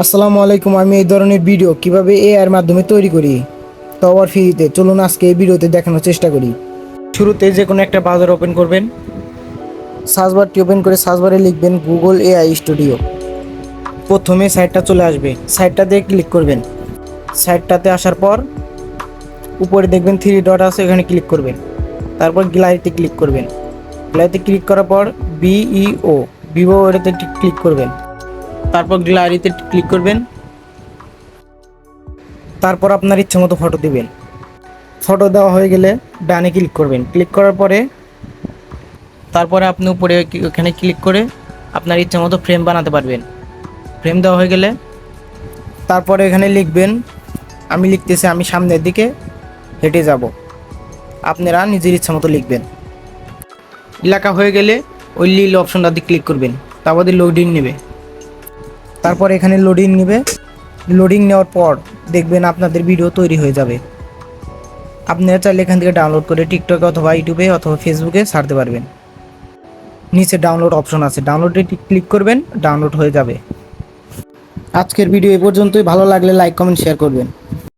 আসসালামু আলাইকুম। আমি এই ধরনের ভিডিও কিভাবে এআই এর মাধ্যমে তৈরি করি, তো আবার ফ্রিতে। চলুন আজকে এই ভিডিওতে দেখানোর চেষ্টা করি। শুরুতে যে কোনো একটা ব্রাউজার ওপেন করবেন, সার্চ বারটি ওপেন করে সার্চ বারে লিখবেন গুগল এআই স্টুডিও। প্রথমে সাইটটা চলে আসবে, সাইটটাতে ক্লিক করবেন। সাইটটাতে আসার পর উপরে দেখবেন থ্রি ডট আছে, এখানে ক্লিক করবেন। তারপর গ্যালারিতে ক্লিক করবেন। গ্যালারিতে ক্লিক করার পর ভিও ভিভো এটাতে ক্লিক করবেন। তারপর গ্যালারিতে ক্লিক করবেন। তারপর আপনার ইচ্ছা মতো ফটো দিবেন। ফটো দেওয়া হয়ে গেলে ডানে ক্লিক করবেন। ক্লিক করার পরে তারপরে আপনি উপরে ওখানে ক্লিক করে আপনার ইচ্ছা মতো ফ্রেম বানাতে পারবেন। ফ্রেম দেওয়া হয়ে গেলে তারপরে এখানে লিখবেন, আমি লিখতেছি আমি সামনের দিকে হেঁটে যাব। আপনারা নিজের ইচ্ছা মতো লিখবেন। লেখা হয়ে গেলে ওই নীল অপশনটাতে ক্লিক করবেন। তারপরে লোডিং নেবে। তারপর এখানে লোডিং নেবে। লোডিং নেওয়ার পর দেখবেন আপনাদের ভিডিও তৈরি হয়ে যাবে। আপনারা চাইলে এখান থেকে ডাউনলোড করে টিকটকে অথবা ইউটিউবে অথবা ফেসবুকে ছাড়তে পারবেন। নিচে ডাউনলোড অপশন আছে, ডাউনলোডে ক্লিক করবেন, ডাউনলোড হয়ে যাবে। আজকের ভিডিও এ পর্যন্তই। ভালো লাগলে লাইক কমেন্ট শেয়ার করবেন।